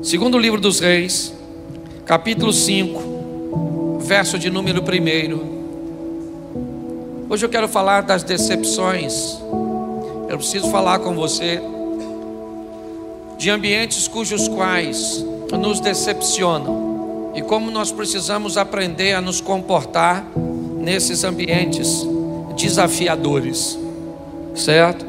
Segundo livro dos Reis, capítulo 5, verso de número 1. Hoje eu quero falar das decepções. Eu preciso falar com você de ambientes cujos quais nos decepcionam e como nós precisamos aprender a nos comportar nesses ambientes desafiadores, certo?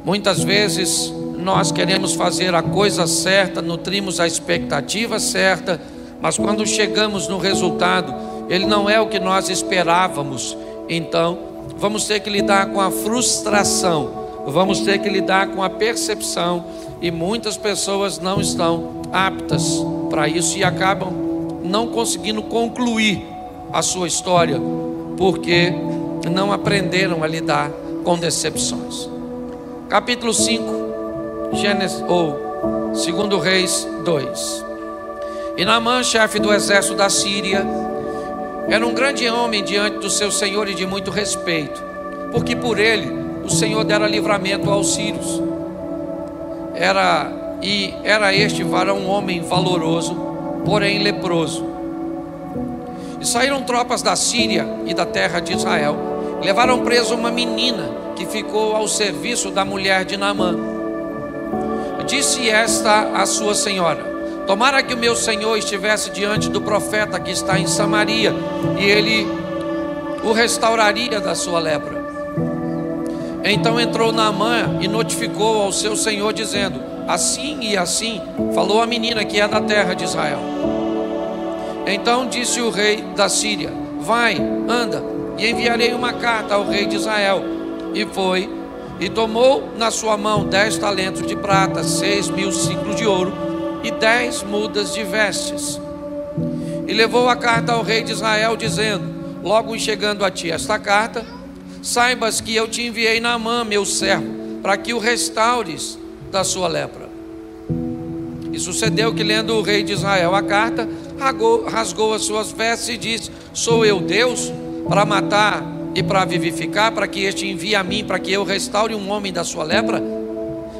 Muitas vezes nós queremos fazer a coisa certa, nutrimos a expectativa certa, mas quando chegamos no resultado, ele não é o que nós esperávamos. Então, vamos ter que lidar com a frustração, vamos ter que lidar com a percepção, e muitas pessoas não estão aptas para isso e acabam não conseguindo concluir a sua história, porque não aprenderam a lidar com decepções. Capítulo 5, Gênesis, ou 2 Reis 2. E Naamã, chefe do exército da Síria, era um grande homem diante do seu senhor e de muito respeito, porque por ele o Senhor dera livramento aos sírios. Era este varão um homem valoroso, porém leproso. E saíram tropas da Síria e da terra de Israel, levaram preso uma menina que ficou ao serviço da mulher de Naamã. Disse esta à sua senhora: tomara que o meu senhor estivesse diante do profeta que está em Samaria, e ele o restauraria da sua lepra. Então entrou Naamã e notificou ao seu senhor, dizendo: assim e assim falou a menina que é da terra de Israel. Então disse o rei da Síria: vai, anda, e enviarei uma carta ao rei de Israel. E foi, e tomou na sua mão 10 talentos de prata, 6.000 ciclos de ouro e 10 mudas de vestes. E levou a carta ao rei de Israel, dizendo: logo em chegando a ti esta carta, saibas que eu te enviei Naamã, meu servo, para que o restaures da sua lepra. E sucedeu que, lendo o rei de Israel a carta, rasgou as suas vestes e disse: sou eu Deus para matar e para vivificar, para que este envie a mim, para que eu restaure um homem da sua lepra?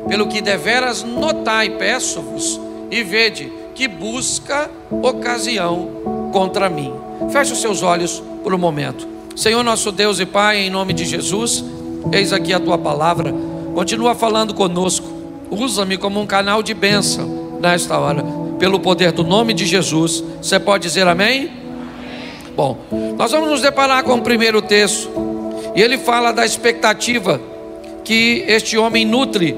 Pelo que deveras notai, peço-vos, e vede que busca ocasião contra mim. Feche os seus olhos por um momento. Senhor nosso Deus e Pai, em nome de Jesus, eis aqui a tua palavra. Continua falando conosco. Usa-me como um canal de bênção nesta hora, pelo poder do nome de Jesus. Você pode dizer amém? Bom, nós vamos nos deparar com o primeiro texto, e ele fala da expectativa que este homem nutre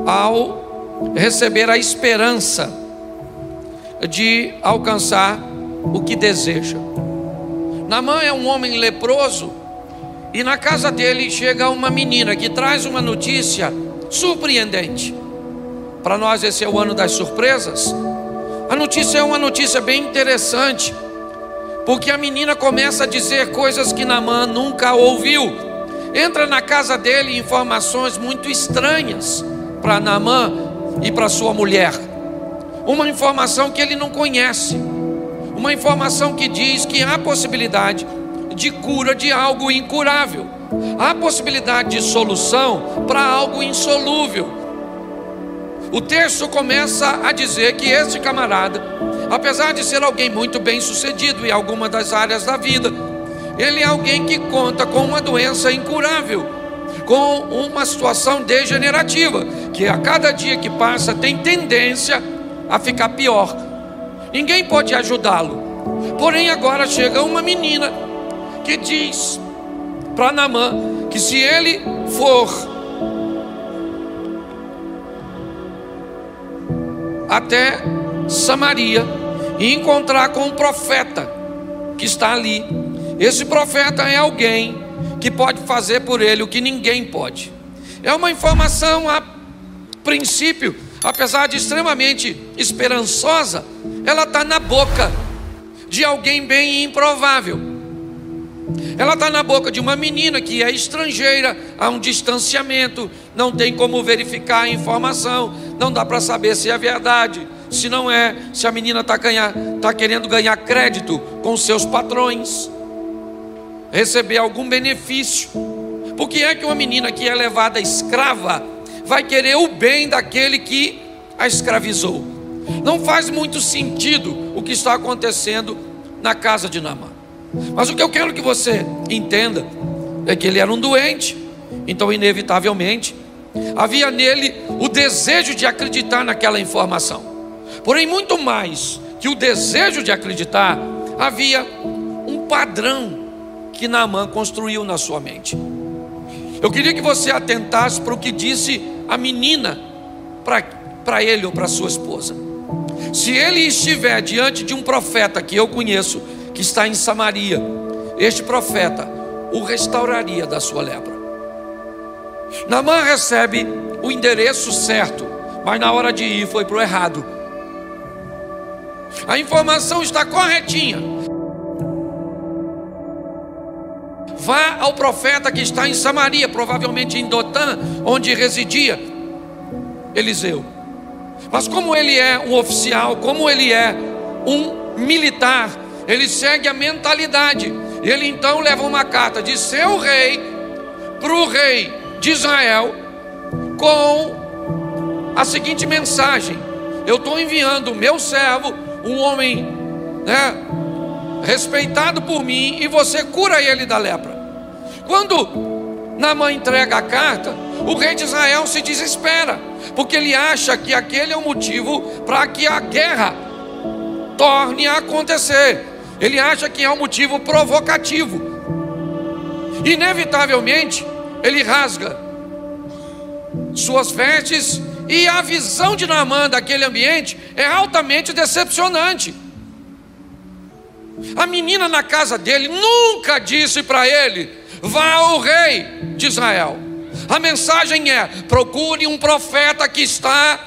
ao receber a esperança de alcançar o que deseja. Naamã é um homem leproso, e na casa dele chega uma menina que traz uma notícia surpreendente. Para nós esse é o ano das surpresas. A notícia é uma notícia bem interessante, porque a menina começa a dizer coisas que Naamã nunca ouviu. Entra na casa dele informações muito estranhas para Naamã e para sua mulher. Uma informação que ele não conhece. Uma informação que diz que há possibilidade de cura de algo incurável. Há possibilidade de solução para algo insolúvel. O texto começa a dizer que esse camarada, apesar de ser alguém muito bem sucedido em alguma das áreas da vida, ele é alguém que conta com uma doença incurável, com uma situação degenerativa, que a cada dia que passa tem tendência a ficar pior. Ninguém pode ajudá-lo. Porém agora chega uma menina que diz para Naamã que se ele for até Samaria e encontrar com um profeta que está ali, esse profeta é alguém que pode fazer por ele o que ninguém pode. É uma informação, a princípio, apesar de extremamente esperançosa, ela está na boca de alguém bem improvável. Ela está na boca de uma menina que é estrangeira, há um distanciamento, não tem como verificar a informação, não dá para saber se é verdade, se não é, se a menina está querendo ganhar crédito com seus patrões, receber algum benefício. Por que é que uma menina que é levada escrava vai querer o bem daquele que a escravizou? Não faz muito sentido o que está acontecendo na casa de Naamã. Mas o que eu quero que você entenda é que ele era um doente. Então inevitavelmente havia nele o desejo de acreditar naquela informação. Porém, muito mais que o desejo de acreditar, havia um padrão que Naamã construiu na sua mente. Eu queria que você atentasse para o que disse a menina para ele ou para sua esposa. Se ele estiver diante de um profeta que eu conheço, que está em Samaria, este profeta o restauraria da sua lepra. Naamã recebe o endereço certo, mas na hora de ir foi para o errado. A informação está corretinha. Vá ao profeta que está em Samaria, provavelmente em Dotã, onde residia Eliseu. Mas como ele é um oficial, como ele é um militar, ele segue a mentalidade. Ele então leva uma carta de seu rei para o rei de Israel com a seguinte mensagem: eu estou enviando o meu servo, um homem, respeitado por mim, e você cura ele da lepra. Quando Naamã entrega a carta, o rei de Israel se desespera, porque ele acha que aquele é o motivo para que a guerra torne a acontecer. Ele acha que é um motivo provocativo. Inevitavelmente, ele rasga suas vestes, e a visão de Naamã daquele ambiente é altamente decepcionante. A menina na casa dele nunca disse para ele: vá ao rei de Israel. A mensagem é: procure um profeta que está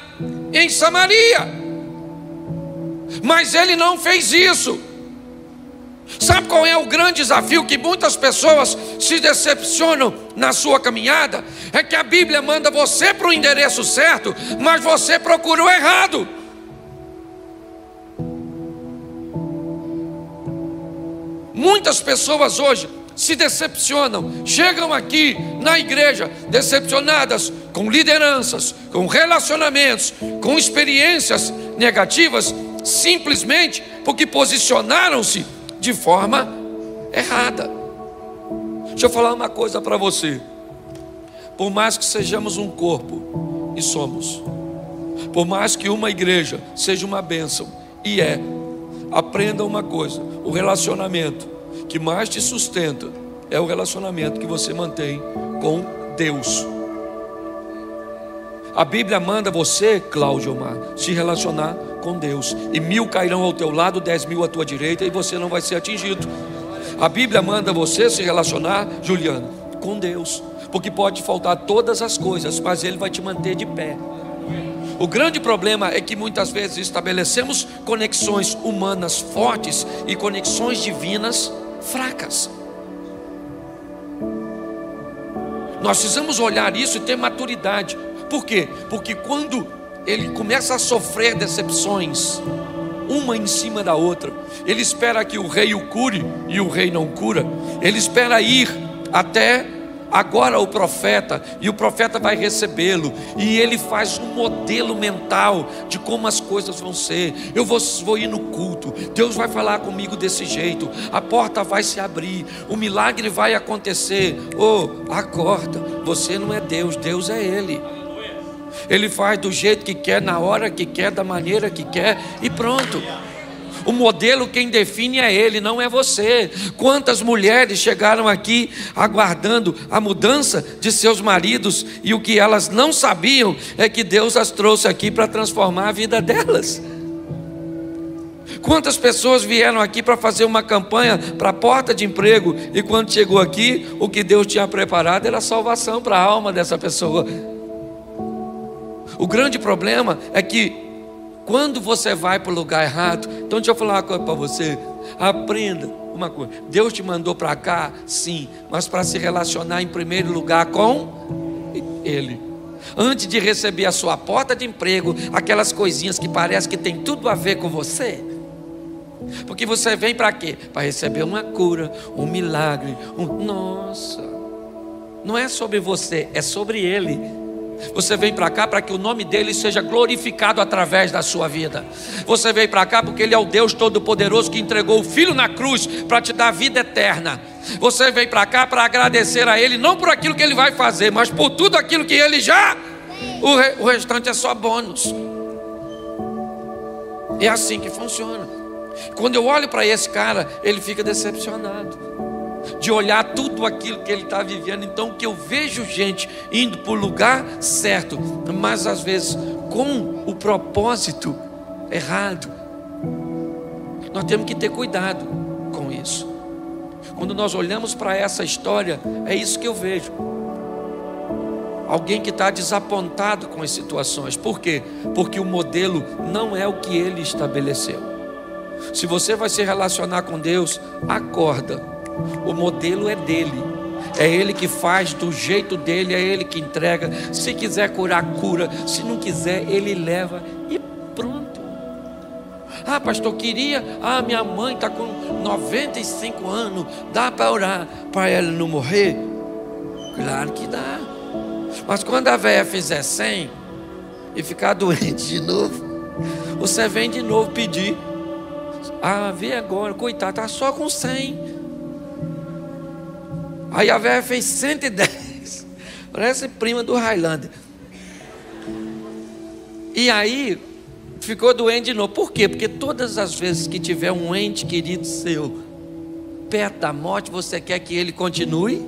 em Samaria. Mas ele não fez isso. Sabe qual é o grande desafio que muitas pessoas se decepcionam na sua caminhada? É que a Bíblia manda você para o endereço certo, mas você procura o errado. Muitas pessoas hoje se decepcionam, chegam aqui na igreja decepcionadas com lideranças, com relacionamentos, com experiências negativas, simplesmente porque posicionaram-se de forma errada. Deixa eu falar uma coisa para você. Por mais que sejamos um corpo, e somos, por mais que uma igreja seja uma bênção, e aprenda uma coisa: o relacionamento que mais te sustenta é o relacionamento que você mantém com Deus. A Bíblia manda você, Cláudio Omar, se relacionar com Deus. E 1000 cairão ao teu lado, 10.000 à tua direita, e você não vai ser atingido. A Bíblia manda você se relacionar, Juliana, com Deus, porque pode faltar todas as coisas, mas Ele vai te manter de pé. O grande problema é que muitas vezes estabelecemos conexões humanas fortes e conexões divinas fracas. Nós precisamos olhar isso e ter maturidade. Por quê? Porque quando ele começa a sofrer decepções, uma em cima da outra, ele espera que o rei o cure, e o rei não cura. Ele espera ir até agora o profeta, e o profeta vai recebê-lo, e ele faz um modelo mental de como as coisas vão ser. Eu vou ir no culto, Deus vai falar comigo desse jeito, a porta vai se abrir, o milagre vai acontecer. Acorda, você não é Deus, Deus é Ele. Ele faz do jeito que quer, na hora que quer, da maneira que quer, e pronto. O modelo quem define é Ele, não é você. Quantas mulheres chegaram aqui aguardando a mudança de seus maridos, e o que elas não sabiam é que Deus as trouxe aqui para transformar a vida delas. Quantas pessoas vieram aqui para fazer uma campanha para a porta de emprego, e quando chegou aqui, o que Deus tinha preparado era salvação para a alma dessa pessoa. O grande problema é que quando você vai para o lugar errado, então deixa eu falar uma coisa para você. Aprenda uma coisa: Deus te mandou para cá, sim, mas para se relacionar em primeiro lugar com Ele. Antes de receber a sua porta de emprego, aquelas coisinhas que parece que tem tudo a ver com você. Porque você vem para quê? Para receber uma cura, um milagre. Nossa, não é sobre você, é sobre Ele. Você vem para cá para que o nome dele seja glorificado através da sua vida. Você veio para cá porque ele é o Deus Todo-Poderoso que entregou o Filho na cruz para te dar vida eterna. Você veio para cá para agradecer a ele, não por aquilo que ele vai fazer, mas por tudo aquilo que ele já... O restante é só bônus. É assim que funciona. Quando eu olho para esse cara, ele fica decepcionado de olhar tudo aquilo que ele está vivendo. Então que eu vejo gente indo para o lugar certo, mas às vezes com o propósito errado. Nós temos que ter cuidado com isso. Quando nós olhamos para essa história, é isso que eu vejo. Alguém que está desapontado com as situações. Por quê? Porque o modelo não é o que ele estabeleceu. Se você vai se relacionar com Deus, acorda. O modelo é dele. É ele que faz do jeito dele, é ele que entrega. Se quiser curar, cura. Se não quiser, ele leva e pronto. Ah, pastor, queria... Ah, minha mãe está com 95 anos. Dá para orar para ela não morrer? Claro que dá. Mas quando a velha fizer 100 e ficar doente de novo, você vem de novo pedir. Ah, vê agora, coitado, está só com 100. Aí a velha fez 110. Parece prima do Highlander. E aí ficou doente de novo. Por quê? Porque todas as vezes que tiver um ente querido seu perto da morte, você quer que ele continue?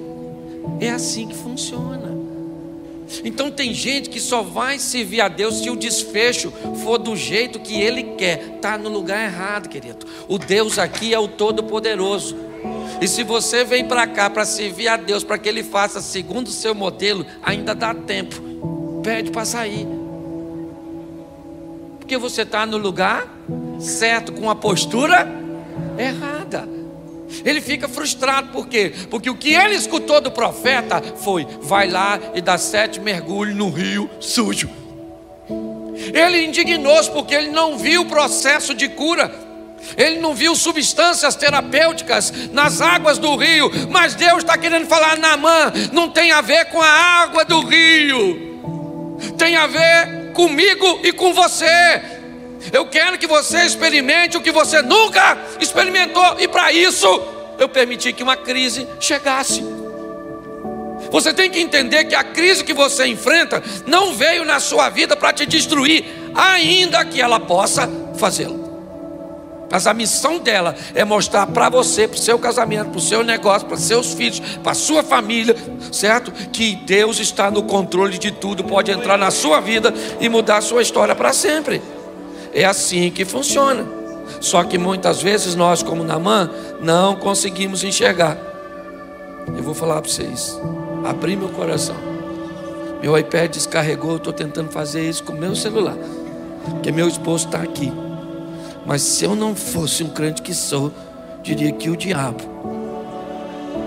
É assim que funciona. Então tem gente que só vai servir a Deus se o desfecho for do jeito que ele quer. Está no lugar errado, querido. O Deus aqui é o Todo-Poderoso. E se você vem para cá para servir a Deus, para que ele faça segundo o seu modelo, ainda dá tempo. Pede para sair. Porque você está no lugar certo, com a postura errada. Ele fica frustrado, por quê? Porque o que ele escutou do profeta foi: vai lá e dá 7 mergulhos no rio sujo. Ele indignou-se porque ele não viu o processo de cura. Ele não viu substâncias terapêuticas nas águas do rio. Mas Deus está querendo falar: Naamã, não tem a ver com a água do rio, tem a ver comigo e com você. Eu quero que você experimente o que você nunca experimentou. E para isso eu permiti que uma crise chegasse. Você tem que entender que a crise que você enfrenta não veio na sua vida para te destruir, ainda que ela possa fazê-lo. Mas a missão dela é mostrar para você, para o seu casamento, para o seu negócio, para seus filhos, para a sua família, certo? Que Deus está no controle de tudo, pode entrar na sua vida e mudar a sua história para sempre. É assim que funciona. Só que muitas vezes nós, como Naamã, não conseguimos enxergar. Eu vou falar para vocês, abrir meu coração. Meu iPad descarregou, eu estou tentando fazer isso com o meu celular, porque meu esposo está aqui. Mas se eu não fosse um crente que sou, diria que o diabo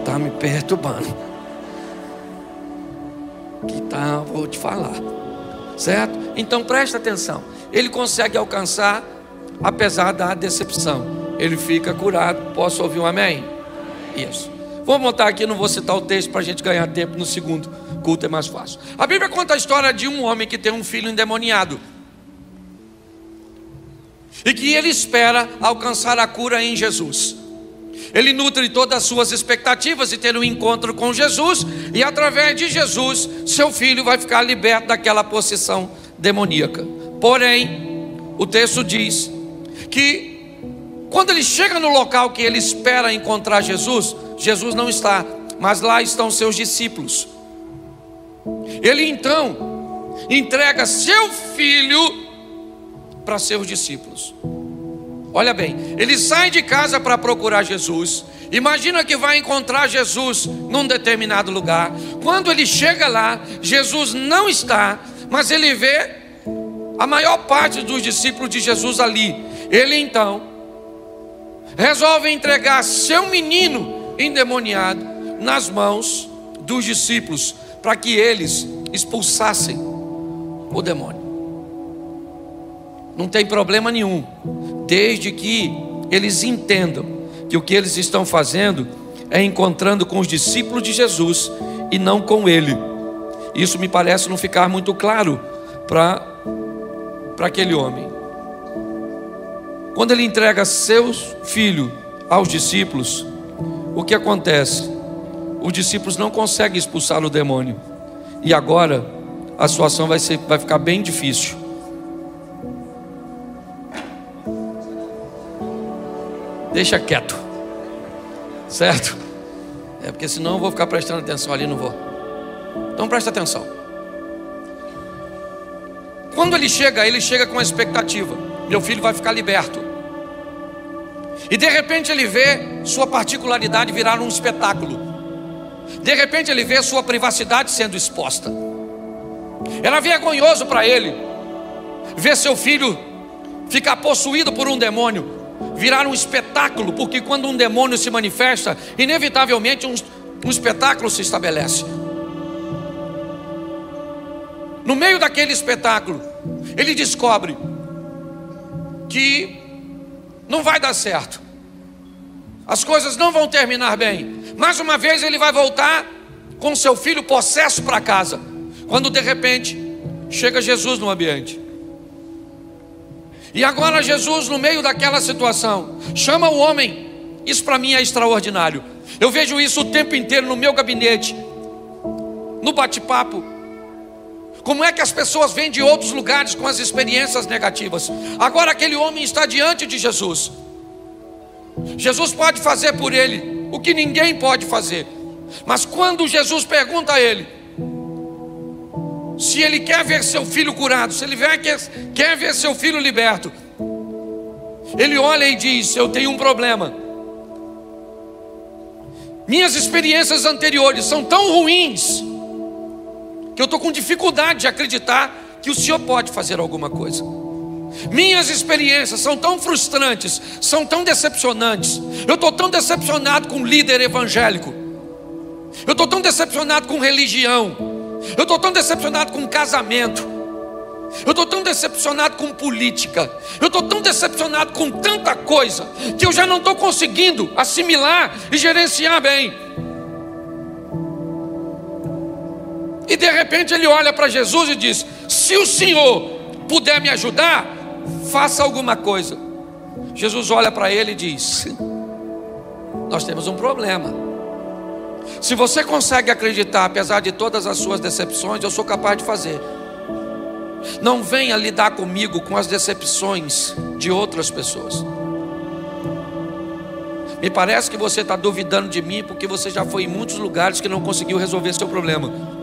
está me perturbando. Que tá, vou te falar, certo? Então presta atenção. Ele consegue alcançar, apesar da decepção. Ele fica curado. Posso ouvir um amém? Isso. Vou montar aqui, não vou citar o texto para a gente ganhar tempo no segundo culto, é mais fácil. A Bíblia conta a história de um homem que tem um filho endemoniado e que ele espera alcançar a cura em Jesus. Ele nutre todas as suas expectativas de ter um encontro com Jesus, e através de Jesus, seu filho vai ficar liberto daquela possessão demoníaca. Porém, o texto diz que quando ele chega no local que ele espera encontrar Jesus, Jesus não está, mas lá estão seus discípulos. Ele então entrega seu filho para seus discípulos. Olha bem, ele sai de casa para procurar Jesus. Imagina que vai encontrar Jesus num determinado lugar. Quando ele chega lá, Jesus não está, mas ele vê a maior parte dos discípulos de Jesus ali. Ele então resolve entregar seu menino endemoniado nas mãos dos discípulos, para que eles expulsassem o demônio. Não tem problema nenhum, desde que eles entendam que o que eles estão fazendo é encontrando com os discípulos de Jesus e não com ele. Isso me parece não ficar muito claro para aquele homem. Quando ele entrega seu filho aos discípulos, o que acontece? Os discípulos não conseguem expulsar o demônio. E agora a situação vai ficar bem difícil. Deixa quieto, certo? Porque senão eu vou ficar prestando atenção ali, não vou. Então presta atenção. Quando ele chega com a expectativa: meu filho vai ficar liberto. E de repente ele vê sua particularidade virar um espetáculo. De repente ele vê sua privacidade sendo exposta. Era vergonhoso para ele ver seu filho ficar possuído por um demônio, virar um espetáculo, porque quando um demônio se manifesta, inevitavelmente um espetáculo se estabelece. No meio daquele espetáculo, ele descobre que não vai dar certo, as coisas não vão terminar bem. Mais uma vez ele vai voltar com seu filho possesso para casa, quando de repente chega Jesus no ambiente. E agora Jesus, no meio daquela situação, chama o homem. Isso para mim é extraordinário. Eu vejo isso o tempo inteiro no meu gabinete, no bate-papo. Como é que as pessoas vêm de outros lugares com as experiências negativas? Agora aquele homem está diante de Jesus. Jesus pode fazer por ele o que ninguém pode fazer. Mas quando Jesus pergunta a ele se ele quer ver seu filho curado, se ele quer ver seu filho liberto, ele olha e diz: eu tenho um problema. Minhas experiências anteriores são tão ruins que eu estou com dificuldade de acreditar que o Senhor pode fazer alguma coisa. Minhas experiências são tão frustrantes, são tão decepcionantes. Eu estou tão decepcionado com líder evangélico, eu estou tão decepcionado com religião, eu estou tão decepcionado com casamento, eu estou tão decepcionado com política, eu estou tão decepcionado com tanta coisa, que eu já não estou conseguindo assimilar e gerenciar bem. E de repente ele olha para Jesus e diz: se o Senhor puder me ajudar, faça alguma coisa. Jesus olha para ele e diz: nós temos um problema. Se você consegue acreditar, apesar de todas as suas decepções, eu sou capaz de fazer. Não venha lidar comigo com as decepções de outras pessoas. Me parece que você está duvidando de mim porque você já foi em muitos lugares que não conseguiu resolver seu problema.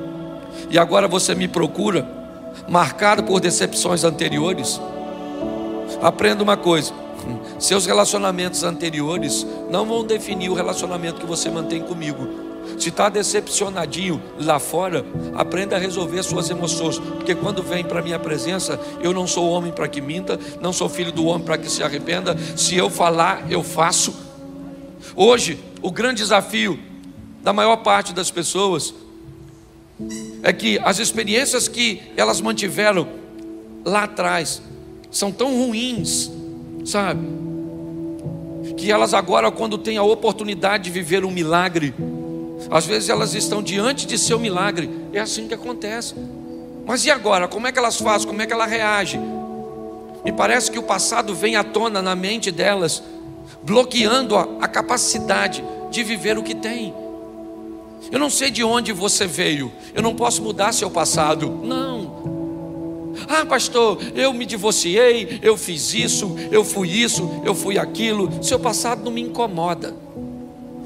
E agora você me procura, marcado por decepções anteriores. Aprenda uma coisa: seus relacionamentos anteriores não vão definir o relacionamento que você mantém comigo. Se está decepcionadinho lá fora, aprenda a resolver suas emoções, porque quando vem para a minha presença, eu não sou homem para que minta, não sou filho do homem para que se arrependa. Se eu falar, eu faço. Hoje, o grande desafio da maior parte das pessoas é que as experiências que elas mantiveram lá atrás são tão ruins, sabe? Que elas agora, quando têm a oportunidade de viver um milagre, às vezes elas estão diante de seu milagre. É assim que acontece. Mas e agora? Como é que elas fazem? Como é que ela reage? Me parece que o passado vem à tona na mente delas, bloqueando a capacidade de viver o que tem. Eu não sei de onde você veio, eu não posso mudar seu passado. Não. Ah, pastor, eu me divorciei, eu fiz isso, eu fui aquilo. Seu passado não me incomoda.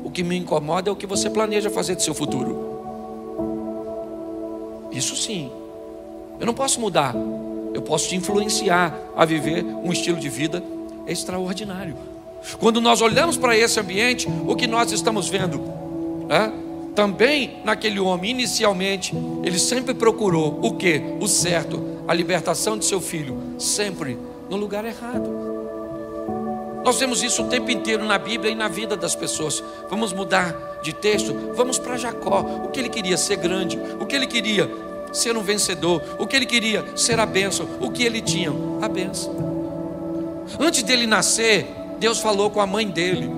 O que me incomoda é o que você planeja fazer de seu futuro. Isso sim. Eu não posso mudar, eu posso te influenciar a viver um estilo de vida extraordinário. Quando nós olhamos para esse ambiente, o que nós estamos vendo? Também naquele homem, inicialmente, ele sempre procurou o quê? O certo, a libertação de seu filho, sempre no lugar errado. Nós vemos isso o tempo inteiro na Bíblia e na vida das pessoas. Vamos mudar de texto, vamos para Jacó. O que ele queria? Ser grande. O que ele queria? Ser um vencedor. O que ele queria? Ser a bênção. O que ele tinha? A bênção. Antes dele nascer, Deus falou com a mãe dele: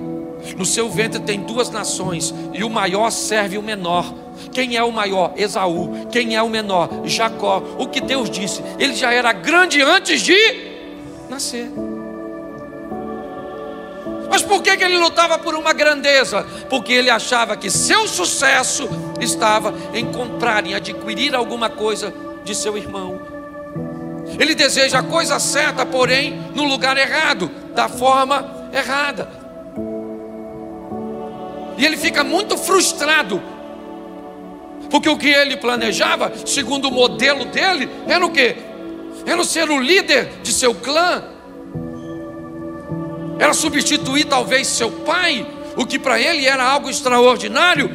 no seu ventre tem 2 nações, e o maior serve o menor. Quem é o maior? Esaú. Quem é o menor? Jacó. O que Deus disse? Ele já era grande antes de nascer. Mas por que ele lutava por uma grandeza? Porque ele achava que seu sucesso estava em comprar, em adquirir alguma coisa de seu irmão. Ele deseja a coisa certa, porém no lugar errado, da forma errada. E ele fica muito frustrado, porque o que ele planejava, segundo o modelo dele, era o quê? Era ser o líder de seu clã, era substituir talvez seu pai, o que para ele era algo extraordinário.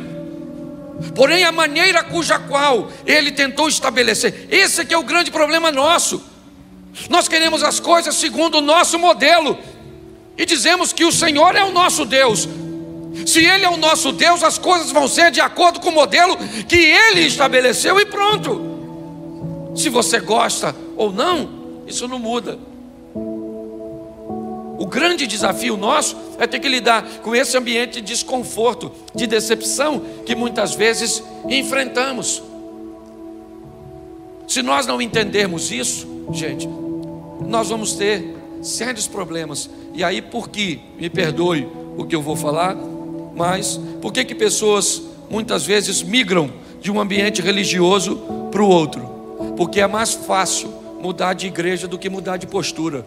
Porém a maneira cuja qual ele tentou estabelecer, esse é que é o grande problema nosso. Nós queremos as coisas segundo o nosso modelo, e dizemos que o Senhor é o nosso Deus. Se Ele é o nosso Deus, as coisas vão ser de acordo com o modelo que Ele estabeleceu e pronto. Se você gosta ou não, isso não muda. O grande desafio nosso é ter que lidar com esse ambiente de desconforto, de decepção que muitas vezes enfrentamos. Se nós não entendermos isso, gente, nós vamos ter sérios problemas. E aí, por que, me perdoe o que eu vou falar, mas por que pessoas muitas vezes migram de um ambiente religioso para o outro? Porque é mais fácil mudar de igreja do que mudar de postura.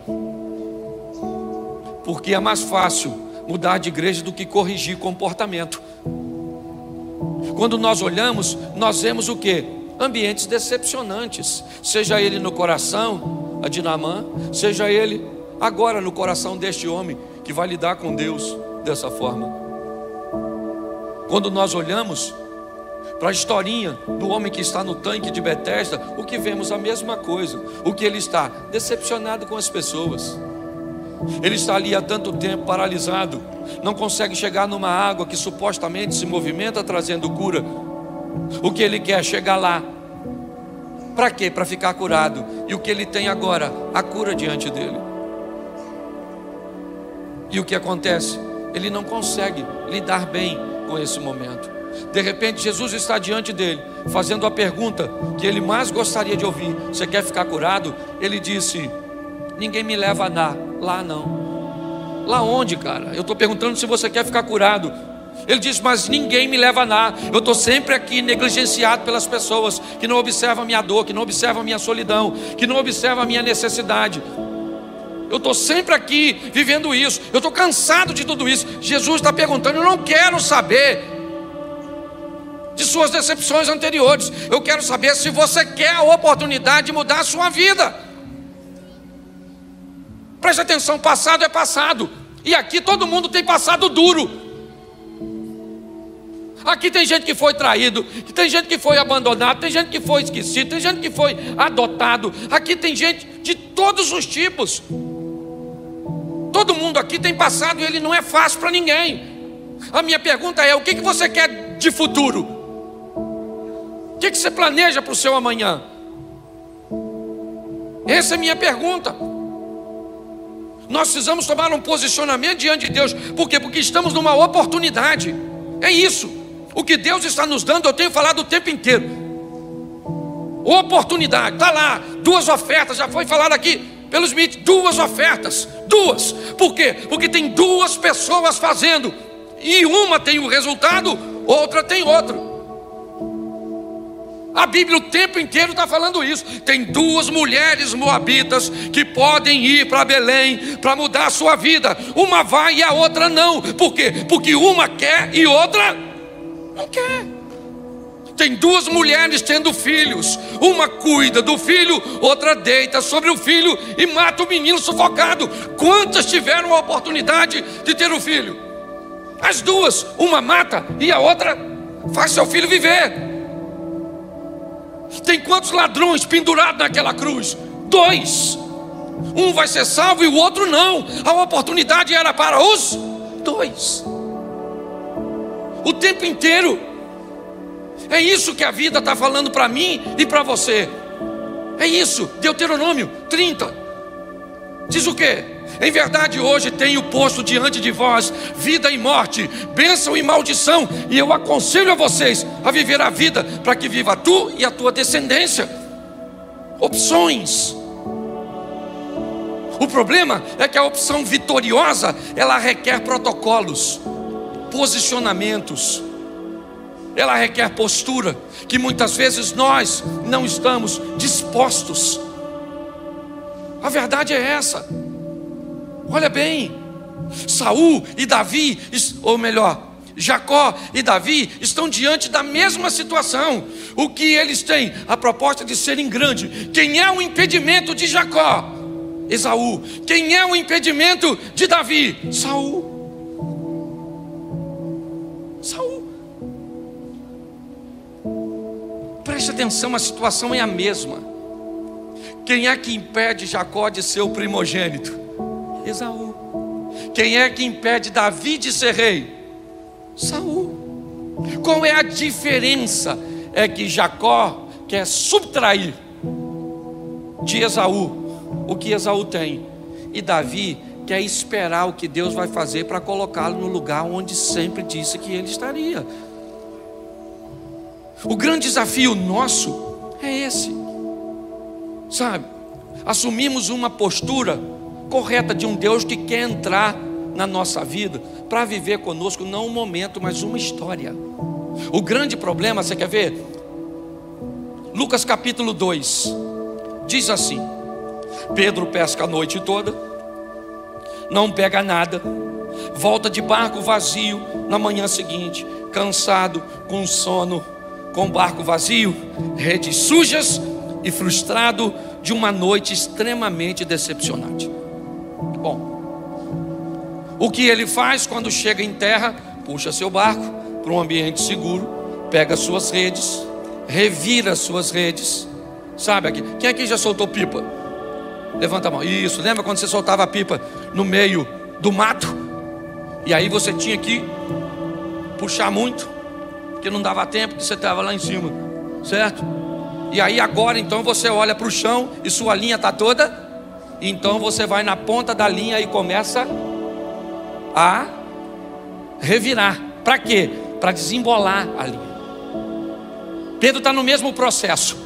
Porque é mais fácil mudar de igreja do que corrigir comportamento. Quando nós olhamos, nós vemos o quê? Ambientes decepcionantes. Seja ele no coração, a de Naamã, seja ele agora no coração deste homem que vai lidar com Deus dessa forma. Quando nós olhamos para a historinha do homem que está no tanque de Betesda, o que vemos? A mesma coisa. O que ele está? Decepcionado com as pessoas. Ele está ali há tanto tempo paralisado, não consegue chegar numa água que supostamente se movimenta trazendo cura. O que ele quer? Chegar lá. Para quê? Para ficar curado. E o que ele tem agora? A cura diante dele. E o que acontece? Ele não consegue lidar bem com esse momento. De repente Jesus está diante dele, fazendo a pergunta que ele mais gostaria de ouvir: você quer ficar curado? Ele disse: ninguém me leva lá não. Lá onde, cara? Eu estou perguntando se você quer ficar curado. Ele disse: mas ninguém me leva lá. Eu estou sempre aqui negligenciado pelas pessoas que não observam a minha dor, que não observam a minha solidão, que não observam a minha necessidade. Eu estou sempre aqui vivendo isso. Eu estou cansado de tudo isso. Jesus está perguntando: eu não quero saber de suas decepções anteriores. Eu quero saber se você quer a oportunidade de mudar a sua vida. Preste atenção, passado é passado. E aqui todo mundo tem passado duro. Aqui tem gente que foi traído, tem gente que foi abandonado, tem gente que foi esquecido, tem gente que foi adotado. Aqui tem gente de todos os tipos. Todo mundo aqui tem passado e ele não é fácil para ninguém. A minha pergunta é: o que você quer de futuro? O que você planeja para o seu amanhã? Essa é a minha pergunta. Nós precisamos tomar um posicionamento diante de Deus. Por quê? Porque estamos numa oportunidade. É isso. O que Deus está nos dando, eu tenho falado o tempo inteiro. Oportunidade, está lá. 2 ofertas, já foi falado aqui pelo Smith. 2 ofertas, 2. Por quê? Porque tem 2 pessoas fazendo, e uma tem um resultado, outra tem outro. A Bíblia o tempo inteiro está falando isso. Tem 2 mulheres moabitas que podem ir para Belém para mudar a sua vida. Uma vai e a outra não. Por quê? Porque uma quer e outra não quer. Tem 2 mulheres tendo filhos. Uma cuida do filho, outra deita sobre o filho e mata o menino sufocado. Quantas tiveram a oportunidade de ter um filho? As 2. Uma mata e a outra faz seu filho viver. Tem quantos ladrões pendurados naquela cruz? 2. Um vai ser salvo e o outro não. A oportunidade era para os 2. O tempo inteiro. É isso que a vida está falando para mim e para você. É isso. Deuteronômio 30 diz o quê? Em verdade, hoje tenho posto diante de vós vida e morte, bênção e maldição, e eu aconselho a vocês a viver a vida, para que viva tu e a tua descendência. Opções. O problema é que a opção vitoriosa, ela requer protocolos, posicionamentos, ela requer postura, que muitas vezes nós não estamos dispostos. A verdade é essa. Olha bem, Saul e Davi, ou melhor, Jacó e Davi estão diante da mesma situação. O que eles têm? A proposta de serem grandes. Quem é o impedimento de Jacó? Esaú. Quem é o impedimento de Davi? Saul. Preste atenção, a situação é a mesma. Quem é que impede Jacó de ser o primogênito? Esaú. Quem é que impede Davi de ser rei? Saul. Qual é a diferença? É que Jacó quer subtrair de Esaú o que Esaú tem, e Davi quer esperar o que Deus vai fazer para colocá-lo no lugar onde sempre disse que ele estaria. O grande desafio nosso é esse, sabe? Assumimos uma postura correta de um Deus que quer entrar na nossa vida para viver conosco, não um momento, mas uma história. O grande problema, você quer ver? Lucas capítulo 2 diz assim: Pedro pesca a noite toda, não pega nada, volta de barco vazio na manhã seguinte, cansado, com sono, com barco vazio, redes sujas e frustrado de uma noite extremamente decepcionante. Bom, o que ele faz quando chega em terra? Puxa seu barco para um ambiente seguro, pega suas redes, revira suas redes. Sabe aqui? Quem aqui já soltou pipa? Levanta a mão. Isso, lembra quando você soltava a pipa no meio do mato? E aí você tinha que puxar muito, porque não dava tempo, que você estava lá em cima, certo? E aí agora então você olha para o chão e sua linha está toda. Então você vai na ponta da linha e começa a revirar. Para quê? Para desembolar a linha. Pedro está no mesmo processo.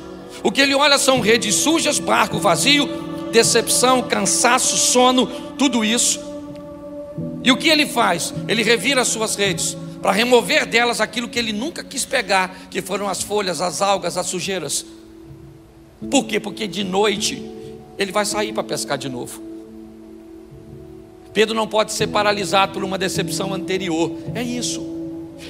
O que ele olha são redes sujas, barco vazio, decepção, cansaço, sono, tudo isso. E o que ele faz? Ele revira as suas redes para remover delas aquilo que ele nunca quis pegar, que foram as folhas, as algas, as sujeiras. Por quê? Porque de noite ele vai sair para pescar de novo. Pedro não pode ser paralisado por uma decepção anterior. É isso.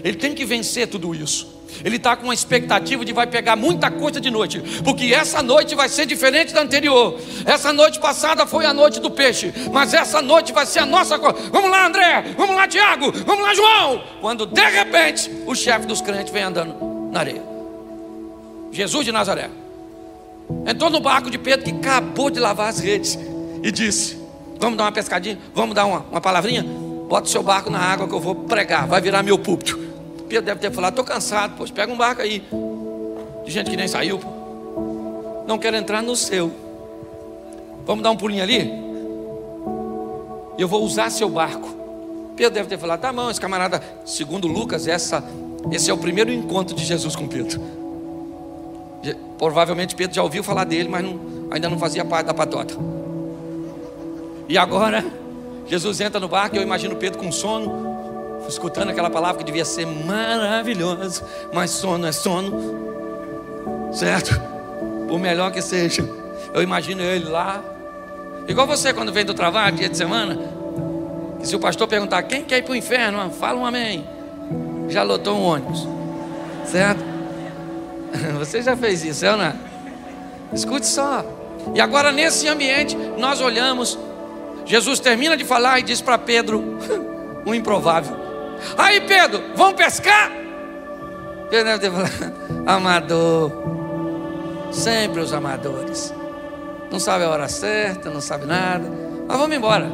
Ele tem que vencer tudo isso. Ele está com uma expectativa de vai pegar muita coisa de noite, porque essa noite vai ser diferente da anterior. Essa noite passada foi a noite do peixe, mas essa noite vai ser a nossa. Vamos lá, André, vamos lá, Tiago, vamos lá, João. Quando de repente o chefe dos crentes vem andando na areia, Jesus de Nazaré, entrou no barco de Pedro, que acabou de lavar as redes, e disse: vamos dar uma pescadinha, vamos dar uma palavrinha. Bota o seu barco na água que eu vou pregar, vai virar meu púlpito. Pedro deve ter falado: estou cansado, pois pega um barco aí, de gente que nem saiu, pô. Não quero entrar no seu. Vamos dar um pulinho ali? Eu vou usar seu barco. Pedro deve ter falado: tá bom, esse camarada. Segundo Lucas, esse é o primeiro encontro de Jesus com Pedro. Provavelmente Pedro já ouviu falar dele, mas ainda não fazia parte da patota. E agora Jesus entra no barco, e eu imagino Pedro com sono, escutando aquela palavra que devia ser maravilhosa, mas sono é sono, certo? Por melhor que seja, eu imagino ele lá, igual você quando vem do trabalho, dia de semana, que se o pastor perguntar: quem quer ir para o inferno? Fala um amém. Já lotou um ônibus, certo? Você já fez isso, é ou não? Escute só. E agora nesse ambiente nós olhamos, Jesus termina de falar e diz para Pedro um improvável: aí Pedro, vamos pescar? Pedro deve ter falado: amador, sempre os amadores, não sabe a hora certa, não sabe nada, mas vamos embora,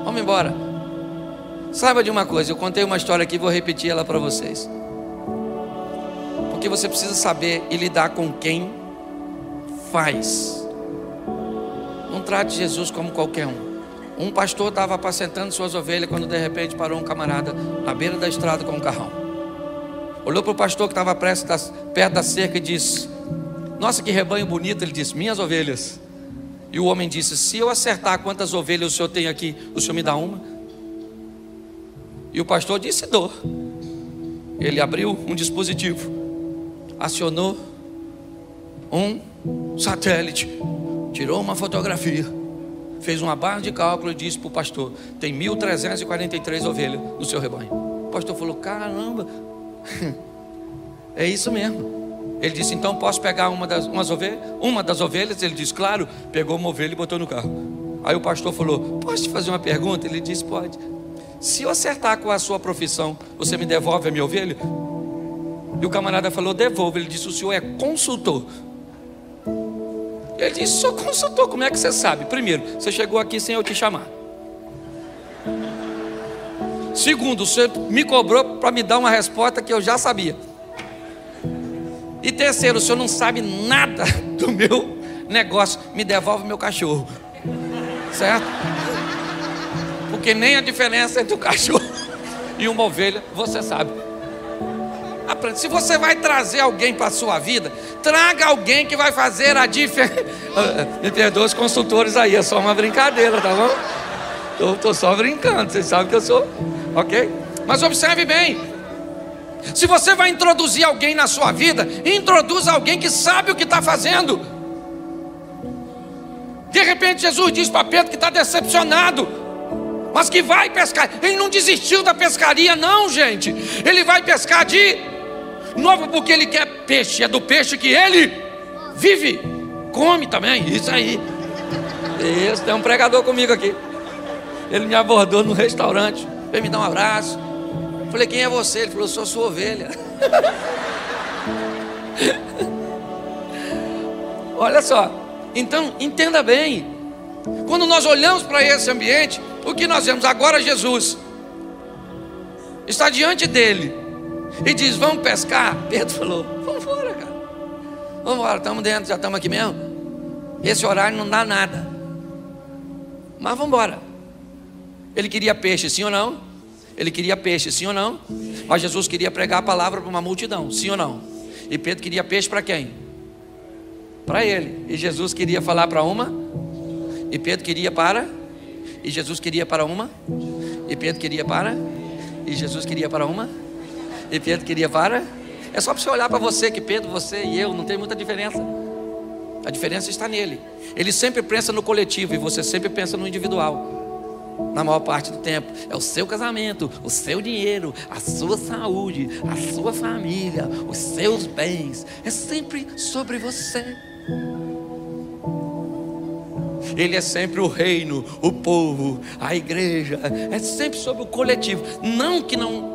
vamos embora. Saiba de uma coisa, eu contei uma história aqui, vou repetir ela para vocês, porque você precisa saber e lidar com quem faz. Não trate Jesus como qualquer um. Um pastor estava apacentando suas ovelhas quando de repente parou um camarada na beira da estrada com um carrão. Olhou para o pastor que estava perto da cerca e disse: nossa, que rebanho bonito. Ele disse: minhas ovelhas. E o homem disse: se eu acertar quantas ovelhas o senhor tem aqui, o senhor me dá uma? E o pastor disse: dou. Ele abriu um dispositivo, acionou um satélite, tirou uma fotografia, fez uma barra de cálculo e disse para o pastor: tem 1.343 ovelhas no seu rebanho. O pastor falou: caramba, é isso mesmo. Ele disse: então posso pegar uma das ovelhas? Ele disse: claro. Pegou uma ovelha e botou no carro. Aí o pastor falou: posso te fazer uma pergunta? Ele disse: pode. Se eu acertar com a sua profissão, você me devolve a minha ovelha? E o camarada falou: devolvo. Ele disse: o senhor é consultor? Ele disse: sou consultor. Como é que você sabe? Primeiro, você chegou aqui sem eu te chamar. Segundo, você me cobrou para me dar uma resposta que eu já sabia. E terceiro, o senhor não sabe nada do meu negócio. Me devolve meu cachorro. Certo? Porque nem a diferença entre o cachorro e uma ovelha você sabe. Aprende. Se você vai trazer alguém para a sua vida, traga alguém que vai fazer a diferença. Me perdoa os consultores aí, é só uma brincadeira, tá bom? Estou só brincando, vocês sabem que eu sou, ok? Mas observe bem: se você vai introduzir alguém na sua vida, introduza alguém que sabe o que está fazendo. De repente Jesus diz para Pedro que está decepcionado, mas que vai pescar. Ele não desistiu da pescaria não, gente. Ele vai pescar de novo porque ele quer peixe. É do peixe que ele vive, come também, isso aí. Isso, tem um pregador comigo aqui. Ele me abordou no restaurante, veio me dar um abraço. Falei: quem é você? Ele falou: sou sua ovelha. Olha só, então entenda bem. Quando nós olhamos para esse ambiente, o que nós vemos agora? Jesus está diante dele e diz: vamos pescar. Pedro falou: vamos embora, cara. Vamos embora, estamos dentro, já estamos aqui mesmo. Esse horário não dá nada, mas vamos embora. Ele queria peixe, sim ou não? Ele queria peixe, sim ou não? Mas Jesus queria pregar a palavra para uma multidão, sim ou não? E Pedro queria peixe para quem? Para ele. E Jesus queria falar para uma, e Pedro queria para, e Jesus queria para uma, e Pedro queria para, e Jesus queria para uma, e Pedro queria para. É só para você olhar para você, que Pedro, você e eu, não tem muita diferença. A diferença está nele. Ele sempre pensa no coletivo e você sempre pensa no individual. Na maior parte do tempo é o seu casamento, o seu dinheiro, a sua saúde, a sua família, os seus bens. É sempre sobre você. Ele é sempre o reino, o povo, a igreja. É sempre sobre o coletivo. Não que não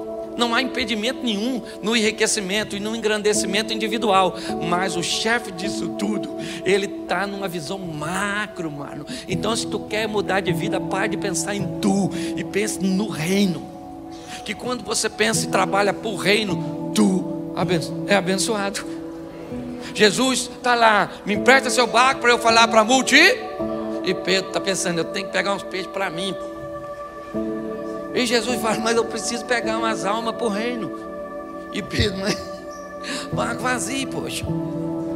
há impedimento nenhum no enriquecimento e no engrandecimento individual, mas o chefe disso tudo, ele está numa visão macro, mano. Então, se tu quer mudar de vida, pare de pensar em tu e pense no reino. Que quando você pensa e trabalha para o reino, tu é abençoado. Jesus está lá: me empresta seu barco para eu falar para a multidão. E Pedro está pensando: eu tenho que pegar uns peixes para mim. E Jesus fala: mas eu preciso pegar umas almas para o reino. E Pedro: mas barco vazio, poxa.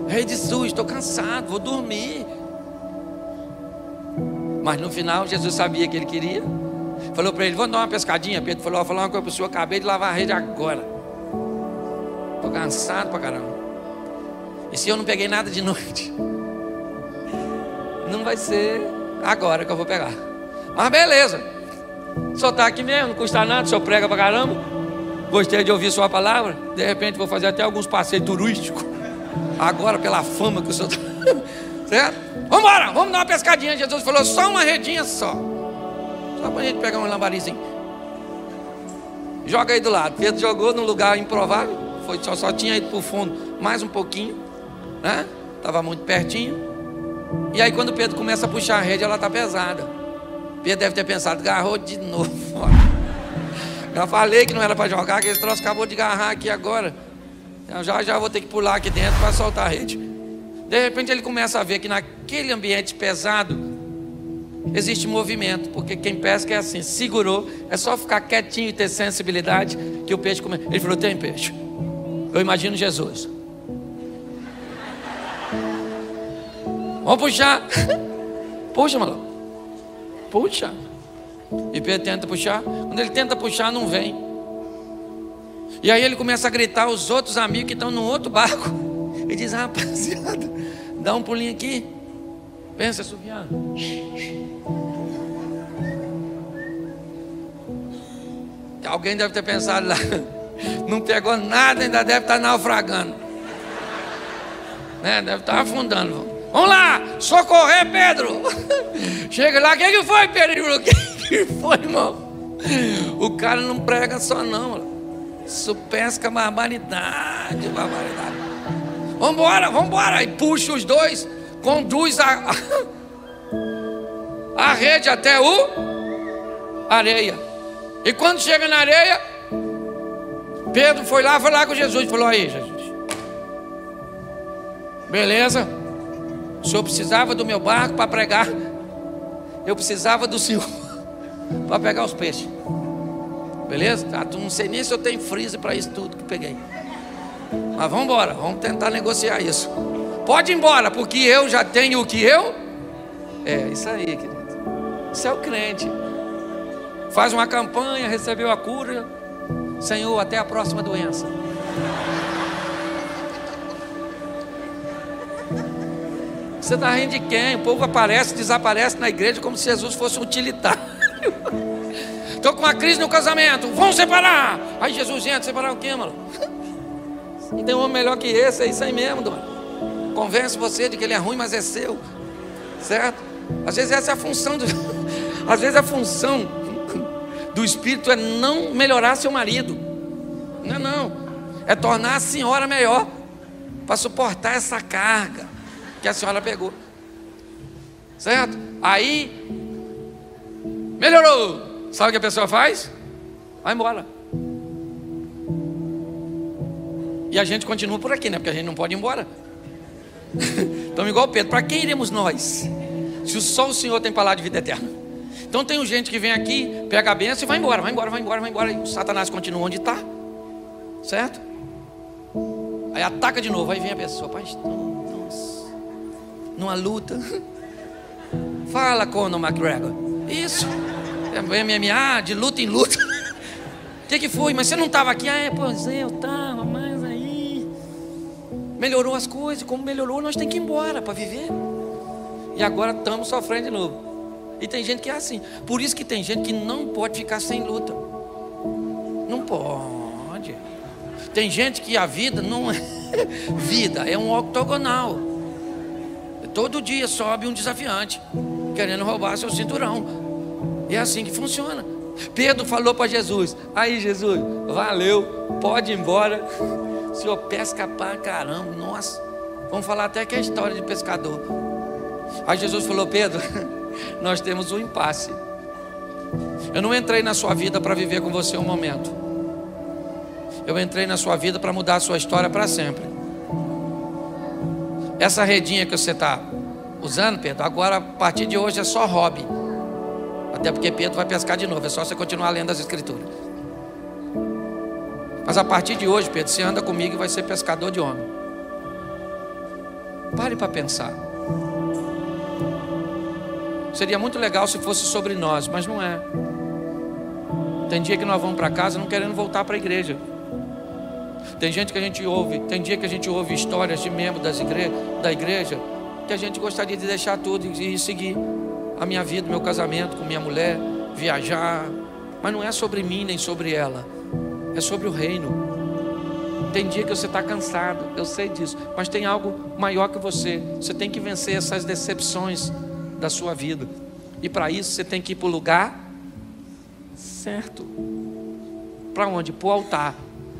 Rei de sul, estou cansado, vou dormir. Mas no final Jesus sabia que ele queria. Falou para ele: vamos dar uma pescadinha. Pedro falou: vou falar uma coisa para o senhor, acabei de lavar a rede agora. Estou cansado para caramba. E se eu não peguei nada de noite, não vai ser agora que eu vou pegar. Mas beleza, o senhor está aqui mesmo, não custa nada, o senhor prega pra caramba. Gostei de ouvir sua palavra. De repente vou fazer até alguns passeios turísticos agora, pela fama que o senhor está. Certo? Vamos embora, vamos dar uma pescadinha. Jesus falou: só uma redinha só pra gente pegar um lambarizinho. Joga aí do lado. Pedro jogou num lugar improvável. Só tinha ido pro fundo mais um pouquinho, né? Estava muito pertinho. E aí quando Pedro começa a puxar a rede, ela está pesada. Pedro deve ter pensado: agarrou de novo. Já falei que não era para jogar, que esse troço acabou de agarrar aqui agora. Eu já vou ter que pular aqui dentro para soltar a rede. De repente ele começa a ver que naquele ambiente pesado existe movimento, porque quem pesca é assim, segurou, é só ficar quietinho e ter sensibilidade que o peixe come. Ele falou: tem peixe. Eu imagino Jesus. Vamos puxar. Puxa, maluco. Puxa. E Pedro tenta puxar. Quando ele tenta puxar, não vem. E aí ele começa a gritar aos outros amigos que estão no outro barco. Ele diz: rapaziada, dá um pulinho aqui. Pensa, subiando. Alguém deve ter pensado lá: não pegou nada, ainda deve estar naufragando, né? Deve estar afundando. Vamos lá, socorrer Pedro. Chega lá: o que foi, Pedro? O que foi, irmão? O cara não prega só não, isso pesca barbaridade. Vambora, vambora. E puxa os dois, conduz a rede até o areia. E quando chega na areia, Pedro foi lá com Jesus e falou: aí, Jesus, beleza, o senhor precisava do meu barco para pregar, eu precisava do senhor para pegar os peixes, beleza? Tá, não sei nem se eu tenho freezer para isso tudo que peguei, mas vamos embora, vamos tentar negociar isso. Pode ir embora, porque eu já tenho o que eu... É isso aí, querido. Isso é o crente. Faz uma campanha, recebeu a cura. Senhor, até a próxima doença. Você está rindo de quem? O povo aparece, desaparece na igreja como se Jesus fosse um utilitário. Estou com uma crise no casamento, vamos separar. Aí Jesus entra: separar o quê, mano? Não tem um homem melhor que esse, é isso aí mesmo, mano. Convence você de que ele é ruim, mas é seu, certo? Às vezes essa é a função às vezes a função do Espírito é não melhorar seu marido. Não, é tornar a senhora melhor, para suportar essa carga que a senhora pegou, certo? Aí melhorou. Sabe o que a pessoa faz? Vai embora. E a gente continua por aqui, né? Porque a gente não pode ir embora. Estamos igual Pedro: para quem iremos nós, se só o Senhor tem palavra de vida eterna? Então tem gente que vem aqui, pega a bênção e vai embora. E o Satanás continua onde está, certo? Aí ataca de novo, aí vem a pessoa: pastor, numa luta. Fala, Conor McGregor. Isso, é MMA, de luta em luta. O que foi? Mas você não estava aqui? Pois é, eu estava, mas aí melhorou as coisas. Como melhorou, nós temos que ir embora para viver. E agora estamos sofrendo de novo. E tem gente que é assim. Por isso que tem gente que não pode ficar sem luta. Não pode. Tem gente que a vida não é vida, é um octogonal. Todo dia sobe um desafiante querendo roubar seu cinturão. E é assim que funciona. Pedro falou para Jesus: aí, Jesus, valeu, pode ir embora. O senhor pesca pra caramba. Nossa, vamos falar até que é história de pescador. Aí Jesus falou: Pedro, nós temos um impasse. Eu não entrei na sua vida para viver com você um momento. Eu entrei na sua vida para mudar a sua história para sempre. Essa redinha que você está usando, Pedro, agora a partir de hoje é só hobby. Até porque Pedro vai pescar de novo, é só você continuar lendo as escrituras. Mas a partir de hoje, Pedro, você anda comigo e vai ser pescador de homem. Pare para pensar. Seria muito legal se fosse sobre nós, mas não é. Tem dia que nós vamos para casa não querendo voltar para a igreja. Tem gente que a gente ouve, tem dia que a gente ouve histórias de membros da igreja que a gente gostaria de deixar tudo e seguir a minha vida, meu casamento com minha mulher, viajar. Mas não é sobre mim nem sobre ela, é sobre o reino. Tem dia que você está cansado, eu sei disso, mas tem algo maior que você. Você tem que vencer essas decepções da sua vida. E para isso você tem que ir para o lugar certo. Para onde? Para o altar.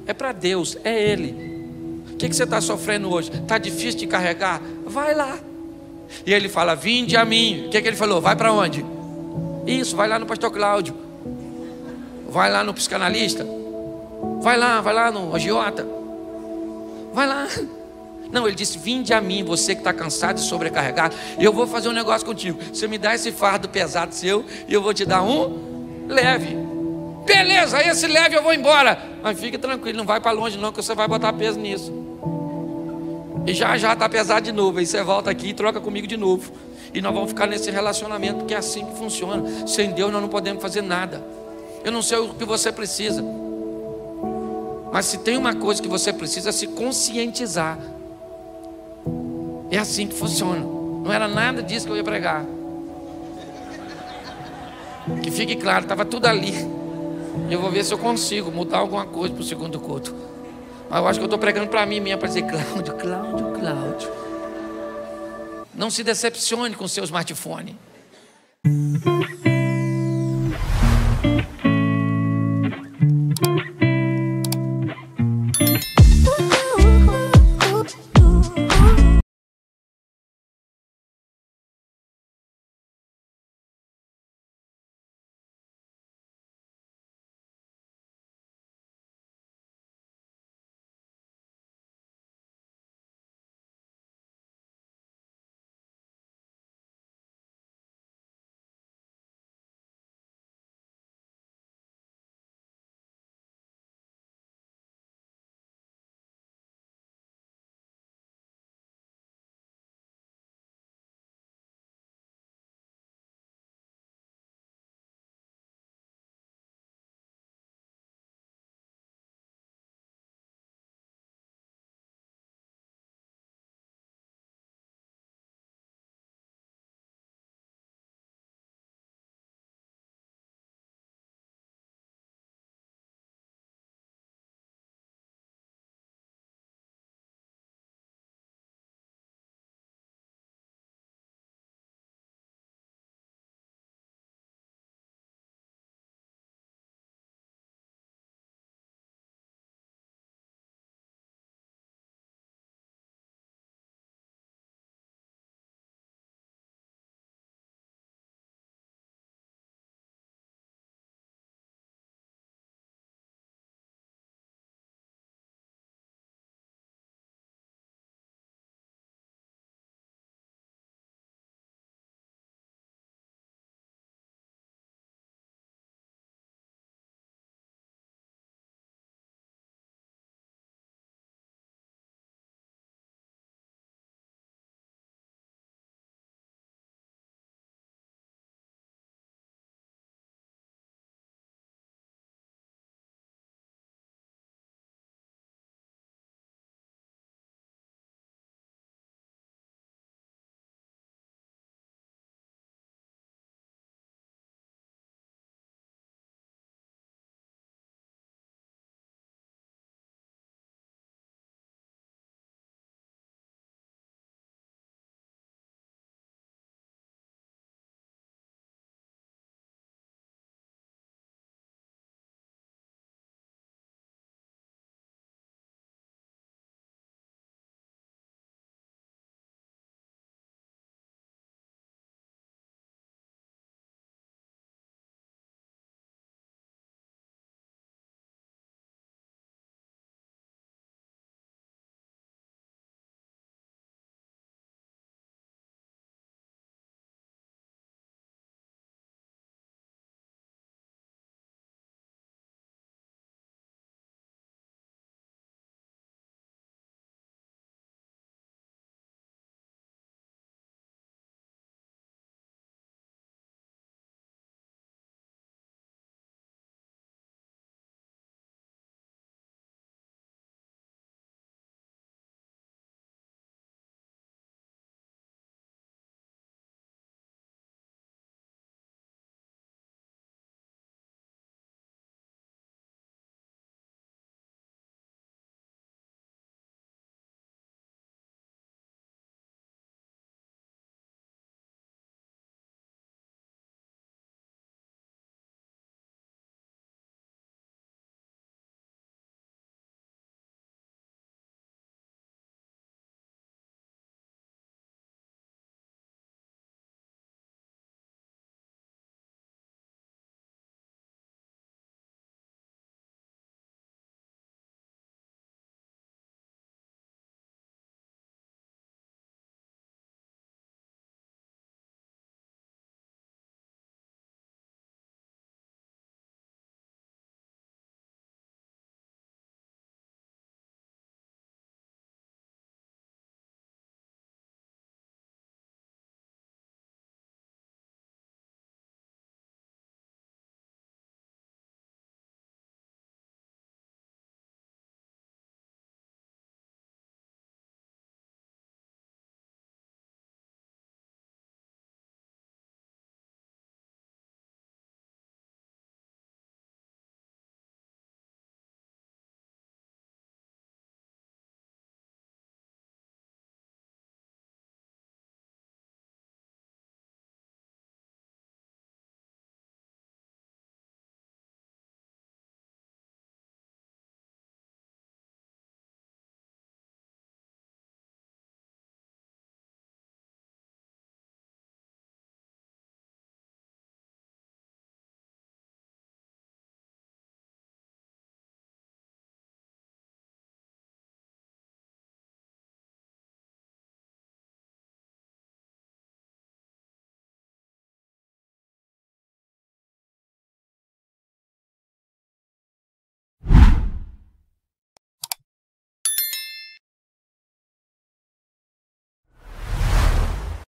É para Deus, é Ele. O que você está sofrendo hoje? Está difícil de carregar? Vai lá. E Ele fala: vinde a mim. O que Ele falou? Vai para onde? Isso, vai lá no pastor Cláudio. Vai lá no psicanalista. Vai lá no agiota. Vai lá. Não, ele disse: vinde a mim, você que está cansado e sobrecarregado, eu vou fazer um negócio contigo. Você me dá esse fardo pesado seu e eu vou te dar um leve. Beleza, esse leve eu vou embora. Mas fique tranquilo, não vai para longe não, que você vai botar peso nisso. E já está pesado de novo. Aí você volta aqui e troca comigo de novo. E nós vamos ficar nesse relacionamento, porque é assim que funciona. Sem Deus nós não podemos fazer nada. Eu não sei o que você precisa, mas se tem uma coisa que você precisa, é se conscientizar. É assim que funciona. Não era nada disso que eu ia pregar. Que fique claro, estava tudo ali. Eu vou ver se eu consigo mudar alguma coisa para o segundo culto. Mas eu acho que eu estou pregando para mim mesmo, para dizer: Cláudio. Não se decepcione com o seu smartphone.